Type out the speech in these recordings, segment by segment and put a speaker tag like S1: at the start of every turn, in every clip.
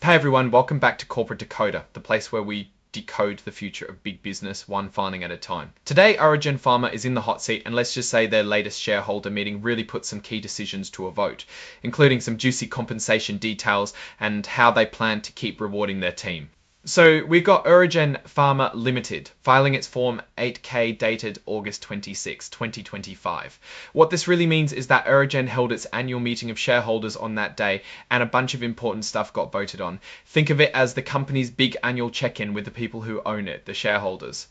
S1: Hi everyone, welcome back to Corporate Decoder, the place where we decode the future of big business one filing at a time. Today, UroGen Pharma is in the hot seat, and let's just say their latest shareholder meeting really put some key decisions to a vote, including some juicy compensation details and how they plan to keep rewarding their team. So we've got UroGen Pharma Limited filing its Form 8K dated August 26, 2025. What this really means is that UroGen held its annual meeting of shareholders on that day and a bunch of important stuff got voted on. Think of it as the company's big annual check-in with the people who own it, the shareholders.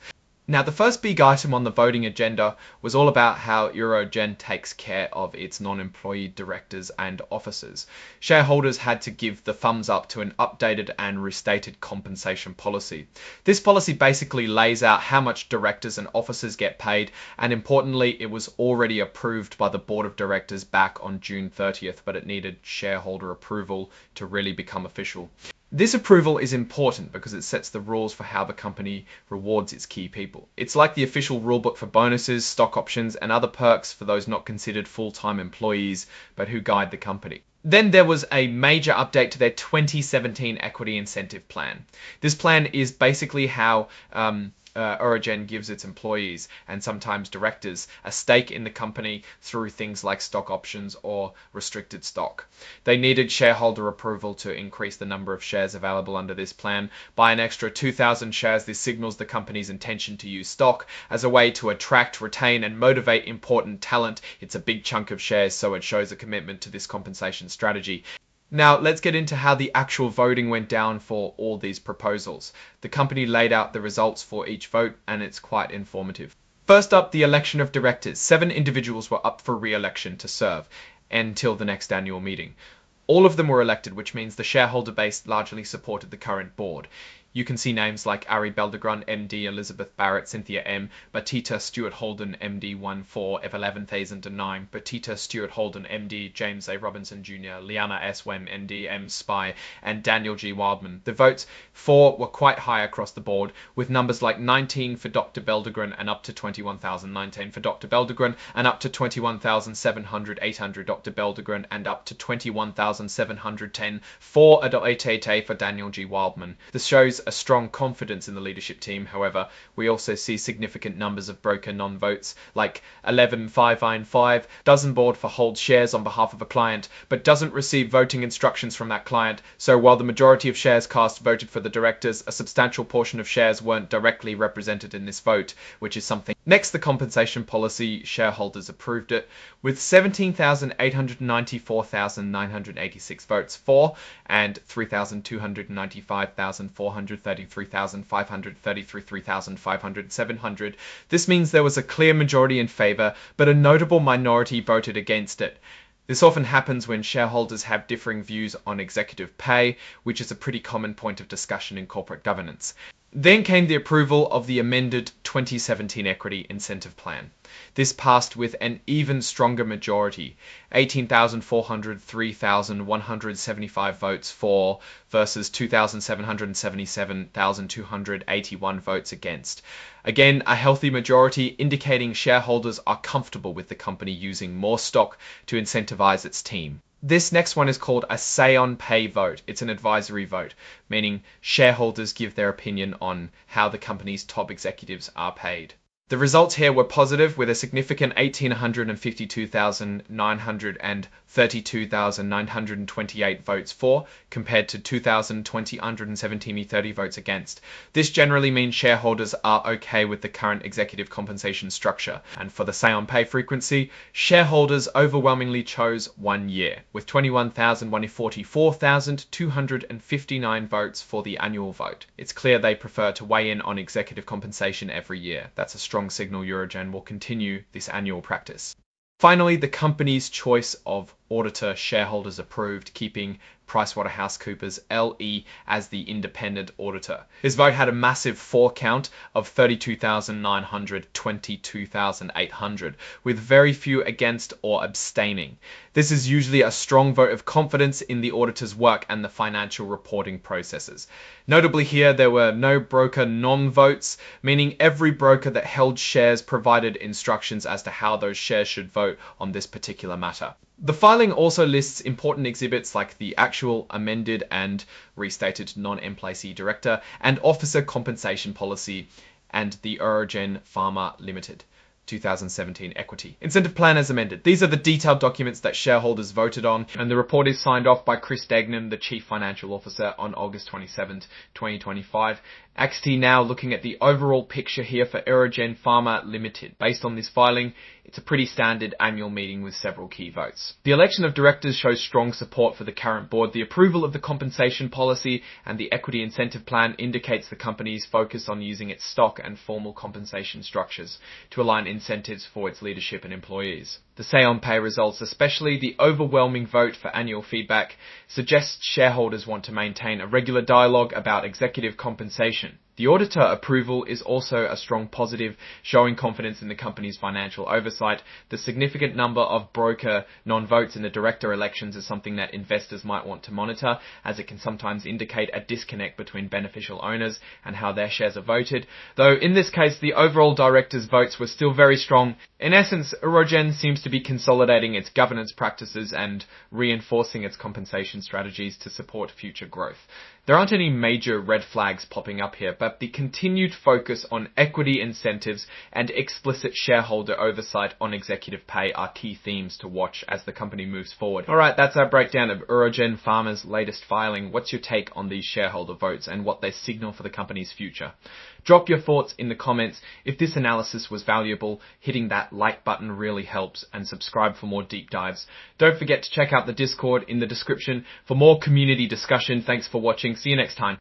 S1: Now, the first big item on the voting agenda was all about how UroGen takes care of its non-employee directors and officers. Shareholders had to give the thumbs up to an updated and restated compensation policy. This policy basically lays out how much directors and officers get paid, and importantly, it was already approved by the board of directors back on June 30th, but it needed shareholder approval to really become official. This approval is important because it sets the rules for how the company rewards its key people. It's like the official rulebook for bonuses, stock options, and other perks for those not considered full-time employees, but who guide the company. Then there was a major update to their 2017 equity incentive plan. This plan is basically how UroGen gives its employees and sometimes directors a stake in the company through things like stock options or restricted stock. They needed shareholder approval to increase the number of shares available under this plan by an extra 2,000 shares. This signals the company's intention to use stock as a way to attract, retain, and motivate important talent. It's a big chunk of shares, so it shows a commitment to this compensation strategy. Now, let's get into how the actual voting went down for all these proposals. The company laid out the results for each vote, and it's quite informative. First up, the election of directors. 7 individuals were up for re-election to serve until the next annual meeting. All of them were elected, which means the shareholder base largely supported the current board. You can see names like Ari Beldegrun, MD, Elizabeth Barrett, Cynthia M, Batita Stewart Holden, MD 14, Eva Leventhazen 9, Batita Stewart Holden, MD, James A. Robinson Jr., Liana S. Wem, MD, M. Spy, and Daniel G. Wildman. The votes for were quite high across the board, with numbers like 19 for Dr. Beldegrun and up to 21,000, 19 for Dr. Beldegrun and up to 21,700, 800 Dr. Beldegrun and up to 21,710 for Adotete for Daniel G. Wildman. This shows a strong confidence in the leadership team. However, we also see significant numbers of broker non-votes, like 11,595 doesn't board for hold shares on behalf of a client, but doesn't receive voting instructions from that client. So while the majority of shares cast voted for the directors, a substantial portion of shares weren't directly represented in this vote, which is something. Next, the compensation policy. Shareholders approved it with 17,894,986 votes for and 3,295,433,533,500. This means there was a clear majority in favor, but a notable minority voted against it. This often happens when shareholders have differing views on executive pay, which is a pretty common point of discussion in corporate governance. Then came the approval of the amended 2017 Equity Incentive Plan. This passed with an even stronger majority, 18,400, 3,175 votes for versus 2,777,281 votes against. Again, a healthy majority indicating shareholders are comfortable with the company using more stock to incentivize its team. This next one is called a say-on-pay vote. It's an advisory vote, meaning shareholders give their opinion on how the company's top executives are paid. The results here were positive, with a significant 1,852,900 and 32,928 votes for, compared to 2,217 votes against. This generally means shareholders are okay with the current executive compensation structure. And for the say-on-pay frequency, shareholders overwhelmingly chose 1 year, with 21,144,259 votes for the annual vote. It's clear they prefer to weigh in on executive compensation every year. That's a strong signal UroGen will continue this annual practice. Finally, the company's choice of auditor shareholders approved, keeping PricewaterhouseCoopers LE as the independent auditor. This vote had a massive for count of 32,900, 22,800, with very few against or abstaining. This is usually a strong vote of confidence in the auditor's work and the financial reporting processes. Notably here, there were no broker non-votes, meaning every broker that held shares provided instructions as to how those shares should vote on this particular matter. The filing also lists important exhibits like the actual, amended and restated non-MPLAC director and officer compensation policy and the UroGen Pharma Limited 2017 equity incentive plan as amended. These are the detailed documents that shareholders voted on, and the report is signed off by Chris Degnan, the Chief Financial Officer, on August 27th, 2025. AXT now looking at the overall picture here for UroGen Pharma Limited. Based on this filing, it's a pretty standard annual meeting with several key votes. The election of directors shows strong support for the current board. The approval of the compensation policy and the equity incentive plan indicates the company's focus on using its stock and formal compensation structures to align incentives for its leadership and employees. The say on pay results, especially the overwhelming vote for annual feedback, suggests shareholders want to maintain a regular dialogue about executive compensation. The auditor approval is also a strong positive, showing confidence in the company's financial oversight. The significant number of broker non-votes in the director elections is something that investors might want to monitor, as it can sometimes indicate a disconnect between beneficial owners and how their shares are voted. Though in this case, the overall directors' votes were still very strong. In essence, UroGen seems to be consolidating its governance practices and reinforcing its compensation strategies to support future growth. There aren't any major red flags popping up here, but the continued focus on equity incentives and explicit shareholder oversight on executive pay are key themes to watch as the company moves forward. Alright, that's our breakdown of UroGen Pharma's latest filing. What's your take on these shareholder votes and what they signal for the company's future? Drop your thoughts in the comments. If this analysis was valuable, hitting that like button really helps, and subscribe for more deep dives. Don't forget to check out the Discord in the description for more community discussion. Thanks for watching. See you next time.